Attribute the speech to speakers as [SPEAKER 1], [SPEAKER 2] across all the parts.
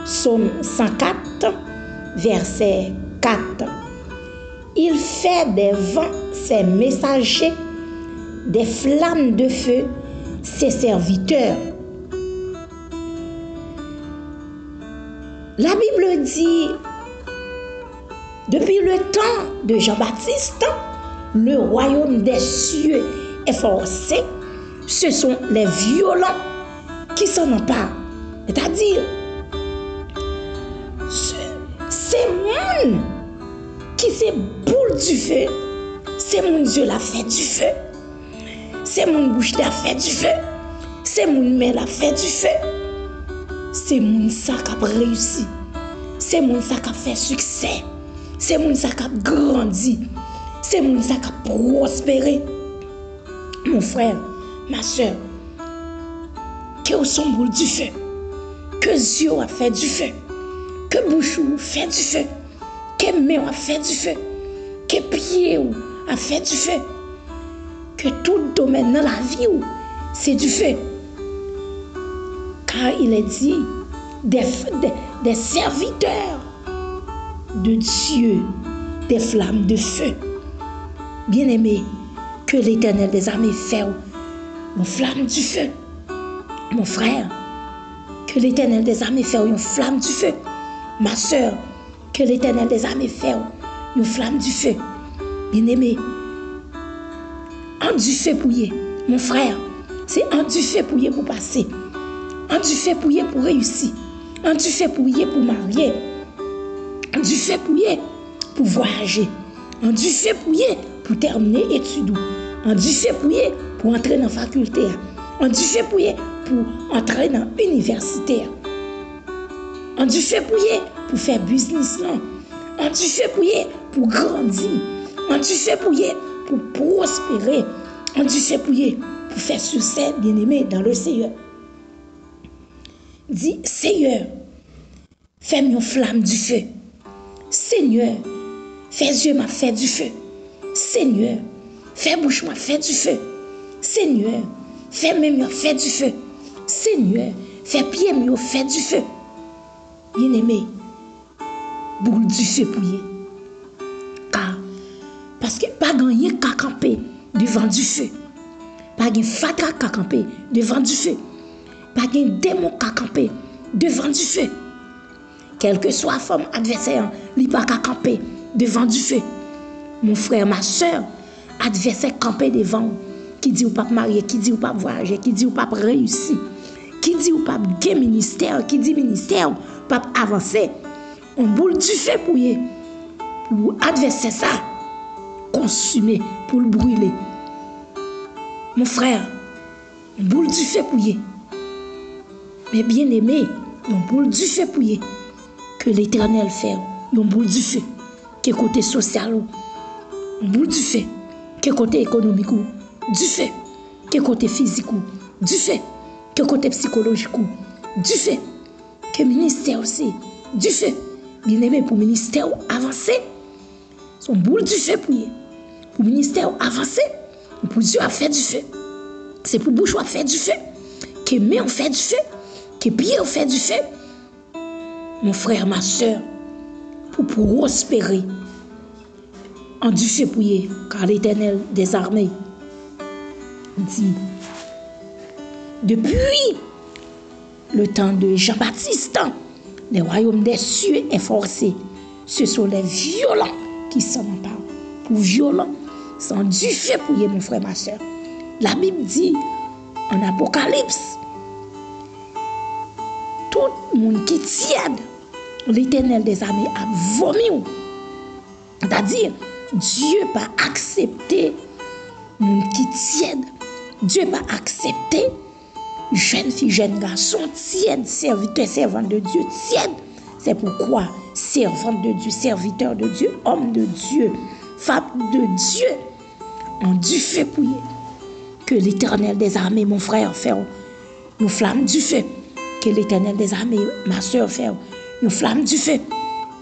[SPEAKER 1] Psaume 104, verset 4. Il fait des vents ses messagers, des flammes de feu ses serviteurs. La Bible dit, depuis le temps de Jean-Baptiste, le royaume des cieux est forcé. Ce sont les violents qui s'en emparent. C'est-à-dire, c'est monde qui c'est boule du feu, c'est mon Dieu la fait du feu, c'est mon bouche la fait du feu, c'est mon main la fait du feu, c'est mon ça qui a réussi, c'est mon ça qui a fait succès, c'est mon ça qui a grandi, c'est mon ça qui a prospéré. Mon frère, ma soeur, que au son boule du feu, que Dieu a fait du feu, que bouche fait du feu, que main a fait du feu, que pied a fait du feu, que tout domaine dans la vie c'est du feu. Car il est dit des serviteurs de Dieu, des flammes de feu. Bien-aimé, que l'Éternel des armées fait une flamme du feu. Mon frère, que l'Éternel des armées fait une flamme du feu. Ma soeur, que l'Éternel des armées fait une flamme du feu. Bien-aimé, en du feu pouillé, mon frère, c'est en du feu pouillé pour passer, en du feu pouillé pour réussir, en du feu pouillé pour marier, en du feu pouillé pour voyager, en du feu pouillé pour terminer études, en du feu pouillé pour entrer dans la faculté, en du feu pouillé pour entrer dans l'université, en du feu pouillé pour faire business, en du feu pouillé pour grandir, en du feu pouillé pour prospérer, en du feu pouillé pour faire succès, bien-aimé, dans le Seigneur. Dis, Seigneur, fais-moi une flamme du feu. Seigneur, fais yeux m'a fait du feu. Seigneur, fais bouche m'a fait du feu. Seigneur, fais main m'a fait du feu. Seigneur, fais pied m'a fait du feu. Bien-aimé, boule du feu pouillé. Car, parce que pas gagner qu'à camper devant du feu. Pas de fatra qu'à camper devant du feu. Pas de démon qu'à camper devant du feu. Quelle que soit la forme adversaire, il n'y a pas qu'à camper devant du feu. Mon frère, ma soeur, adversaire camper devant, qui dit ou pas marier, qui dit ou pas voyager, qui dit ou pas réussir, qui dit ou pas gagner ministère, qui dit ministère, pas avancer. On boule du feu pour adversaire ça, consumer, pour le brûler. Mon frère, on boule du feu pouillé. Mais bien aimé, on boule du feu pouillé. Que l'Éternel fait, on boule du feu. Que côté social, on boule du feu. Que côté économique, du feu. Que côté physique, du feu. Que côté psychologique, du feu. Que ministère aussi, du feu. Bien aimé, pour ministère avancé, son boule du feu pouillé. Pour ministère avancé, pour Dieu a fait du feu. C'est pour bouche a fait du feu. Que main on fait du feu. Que pied on fait du feu. Mon frère, ma soeur, pour prospérer en du feu pouillé, car l'Éternel des armées dit, depuis le temps de Jean-Baptiste, le royaume des cieux est forcé. Ce sont les violents qui s'en emparent. Pour violents, c'est du feu pouillé, mon frère, ma soeur. La Bible dit, en Apocalypse, tout le monde qui tiède, l'Éternel des armées a vomi. C'est-à-dire, Dieu pas accepté le monde qui tiède. Dieu pas accepté jeune fille, jeune garçon tiède, serviteur, servante de Dieu tiède. C'est pourquoi servante de Dieu, serviteur de Dieu, homme de Dieu, femme de Dieu, en du feu pouillé. Que l'Éternel des armées, mon frère, fait une flamme du feu. Que l'Éternel des armées, ma soeur, fait une flamme du feu.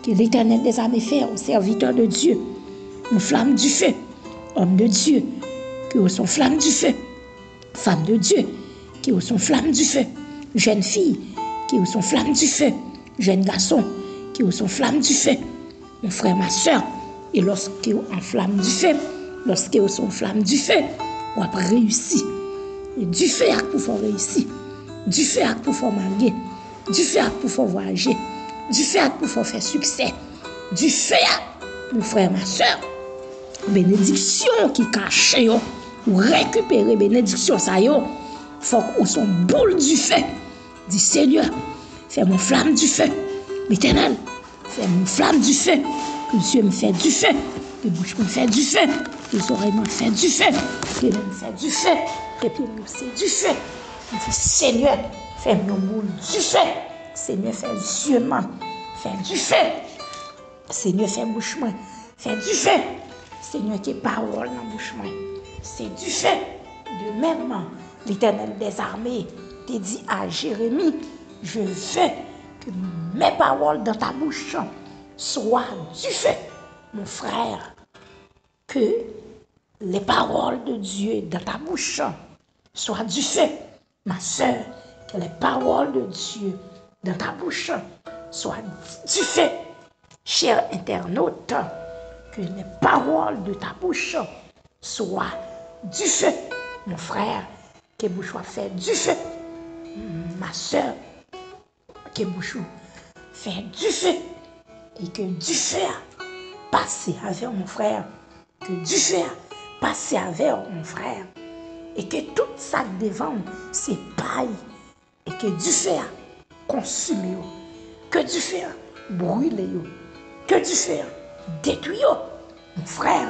[SPEAKER 1] Que l'Éternel des armées fait un serviteur de Dieu. Une flamme du feu. Homme de Dieu. Que son flamme du feu. Femme de Dieu. Qui sont flamme du feu. Jeune fille. Qui sont flamme du feu. jeunes garçons qui sont flamme du feu, mon frère, ma soeur, et lorsque vous en flamme du feu, lorsque vous sont flamme du feu, vous avez réussi. Et du feu à pour faire réussir, du feu à pour faire marier, du feu à pour faire voyager, du feu à pour faire succès, du feu à mon frère, ma soeur, bénédiction qui cache yo, ou récupérer bénédiction ça yo, faut qu'on soit boule du feu. Dis Seigneur, fais mon flamme du feu. L'Éternel, fais mon flamme du feu. Que Dieu me fait du feu. Que bouche me fait du feu. Que les oreilles me fait du feu. Que les mains me fait du feu. Que les pieds me fait du feu. Dis Seigneur, fais mon boule du feu. Seigneur, fais Dieu moi, fais du feu. Seigneur, fais bouche moi, fais du feu. Seigneur, tes paroles dans bouche moi, c'est du feu. De même, l'Éternel des armées te dit à Jérémie, je veux que mes paroles dans ta bouche soient du feu. Mon frère, que les paroles de Dieu dans ta bouche soient du feu. Ma soeur, que les paroles de Dieu dans ta bouche soient du feu. Cher internaute, que les paroles de ta bouche soient du feu. Mon frère, que bouche soit fait du feu. Ma soeur, que bouche fait du feu. Et que du feu a passé avec mon frère. Que du feu a passé avec mon frère. Et que tout ça devant, c'est paille. Et que du feu a consumé. Que du feu a brûlé. Que du feu a détruit. Mon frère,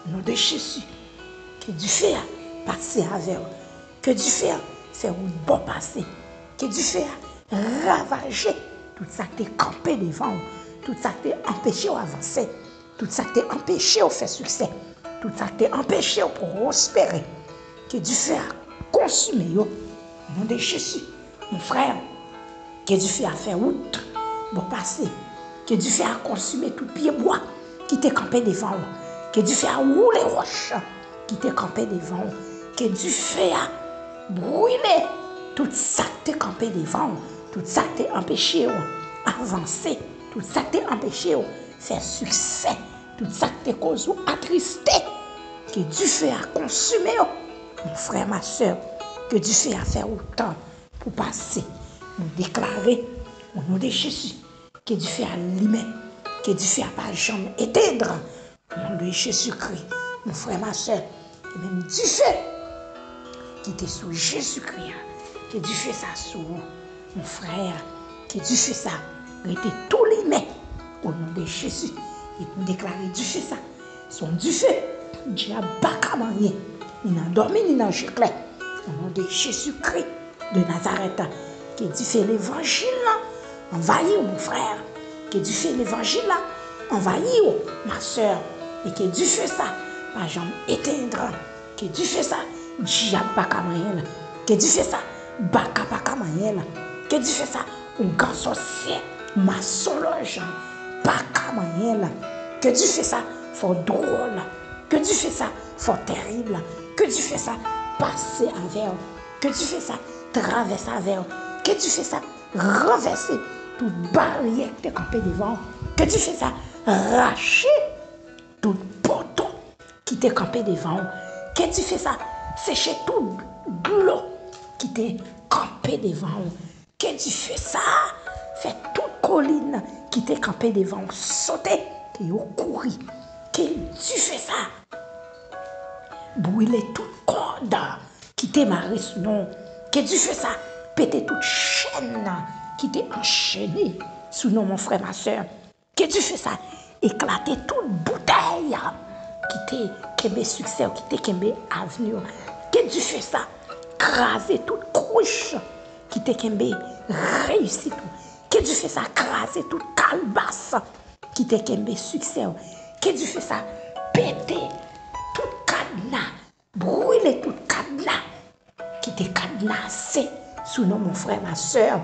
[SPEAKER 1] nom de Jésus. Que du feu a passé avec. Que du feu a fait un bon passé. Que du feu a ravagé tout ça qui est campé devant. Tout ça qui est empêché d'avancer. Tout ça qui est empêché de faire succès. Tout ça qui est empêché de prospérer. Que du feu a consumé. Nom de Jésus. Mon frère, que du feu a fait route. Bon passé. Que du feu a consumé tout pied bois qui t'est campé devant. Que du feu a roulé roche qui t'est campé devant. Que du feu a brûlé tout ça qui t'est campé devant. Tout ça qui t'est empêché d'avancer. Tout ça qui t'est empêché de faire succès. Tout ça qui t'est causé attristé. Que du feu a consumé. Mon frère, ma soeur, que du feu a fait autant pour passer. Nous déclarer au nom de Jésus. Que du feu a limé. Que du feu a pas jamais éteindre. Au nom de Jésus-Christ. Mon frère, ma soeur, et même du feu qui était sous Jésus-Christ. Que du feu ça sous mon frère. Que du feu ça était tout limé. Au nom de Jésus. Et nous déclarer du feu ça. Son du feu. Diable pas qu'à marier. Ni n'a dormi ni n'a giclé. Au nom de Jésus-Christ de Nazareth. Que du feu l'évangile envahit mon frère. Que du feu l'évangile envahit ma soeur. Et que du feu ça pas jamais éteindre. Que du feu ça diable pas qu'à marier. Que du feu ça baka pas qu'à marier. Que du feu ça un grand sorcier maçon loge pas qu'à marier. Que du feu ça fort drôle. Que du feu ça fort terrible. Que du feu ça passer avec. Que du feu ça traverser avec. Que du feu ça renverser toute barrière qui est campée devant. Que du feu ça racher tout poteau qui t'est campé devant. Que tu fais ça sécher tout l'eau qui t'est campé devant. Que tu fais ça fait toute colline qui t'est campé devant sauter et courir. Que tu fais ça brûler toute corde qui t'est marré sous nom. Que tu fais ça péter toute chaîne qui t'est enchaînée sous nom mon frère ma soeur. Que tu fais ça éclater toute bouteille qui t'est qu'aimé succès, qui t'est qu'aimé avenir. Que tu fais ça, craser toute couche qui t'est qu'aimé réussite. Que tu fais ça, craser toute calebasse qui t'est qu'aimé succès. Que tu fais ça, péter toute cadenas, brûler toute cadenas qui t'est cadenassé sous nom mon frère, ma soeur.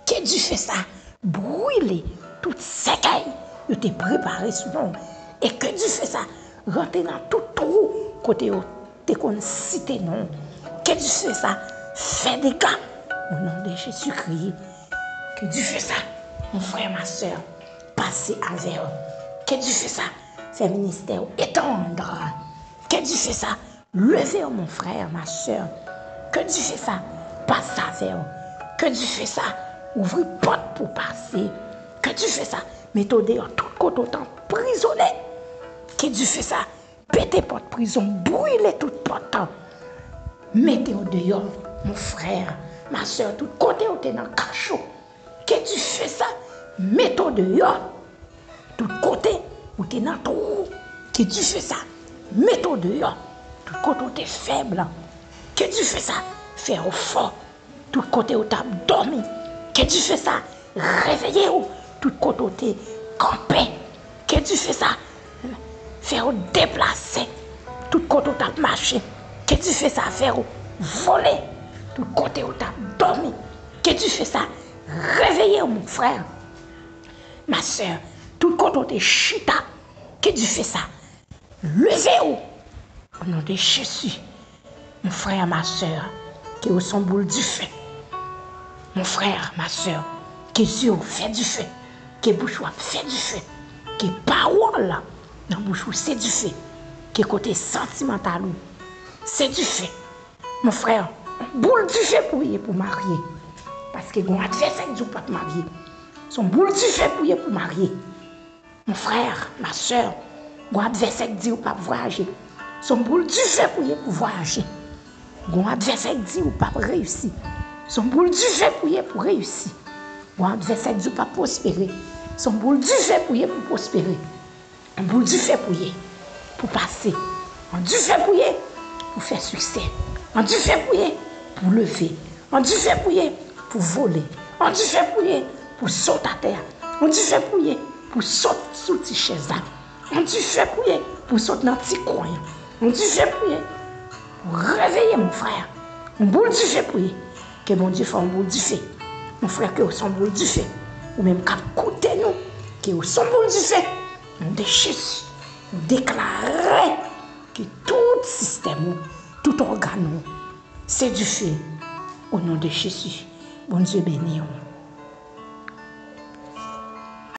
[SPEAKER 1] Que tu fais ça, brûler toute séquelle que tu préparé sous nom. Et que tu fais ça, rentrer dans tout trou côté tu es cité non. Que tu fais ça, fais des gars au nom de Jésus-Christ Que Dieu fait ça, mon frère, ma soeur, passez avec eux. Que Dieu fait ça, fait ministère étendre. Que Dieu fait ça, levez mon frère, ma soeur. Que Dieu fait ça, passez avec eux. Que Dieu fait ça, ouvrez porte pour passer. Que Dieu fait ça, mettez dehors tout côté autant prisonnier. Que Dieu fait ça, pétez porte prison, brûlez toute porte. Mettez dehors, mon frère, ma soeur, tout côté où t'es dans le cachot. Que Dieu fait ça, mettez dehors, tout côté où t'es dans ton trou. Que Dieu fait ça, mettez dehors, tout côté où t'es faible. Que Dieu fait ça, faire au fort, tout côté où t'as dormi. Que Dieu fait ça, réveillez-vous, tout côté où t'es campé. Que Dieu fait ça, faire déplacer, tout côté où t'as marché. Que Dieu fait ça, faire voler, tout côté où t'as dormi. Que Dieu fait ça, réveillez mon frère, ma soeur, tout côté où t'es chita. Que Dieu fait ça, levez-vous au nom de Jésus. Mon frère, ma soeur, qui au son boule du feu. Mon frère, ma soeur, que Dieu fait du feu, que bouche fait du feu, que parole dans bouche c'est du feu, que côté sentimental c'est du feu. Mon frère, boule du feu pour marier. Parce que mon adversaire ne pas marier. Son boule du feu pour marier. Mon frère, ma soeur, mon adversaire dit ou pas voyager. Son boule du feu pour voyager. Mon adversaire dit ou pas réussir. Son boule du feu pour réussir. Mon adversaire dit ou pas prospérer. Son boule du feu pour prospérer. Un boule du feu pour passer. Un du feu pour faire succès. Un du feu pour lever. Un du feu pour voler. Un du feu pour sauter à terre. Un du feu pour sauter sous tes chaises. Un du feu pour sauter dans tes coins. Un du feu pour réveiller mon frère. Un boule du feu que mon Dieu fait un boule du feu. Mon frère, que son boule du feu. Ou même qu'à côté nous, que son boule du feu. Nous de Jésus, nous déclarer que tout système, tout organe, c'est du feu. Au nom de Jésus, bon Dieu béni.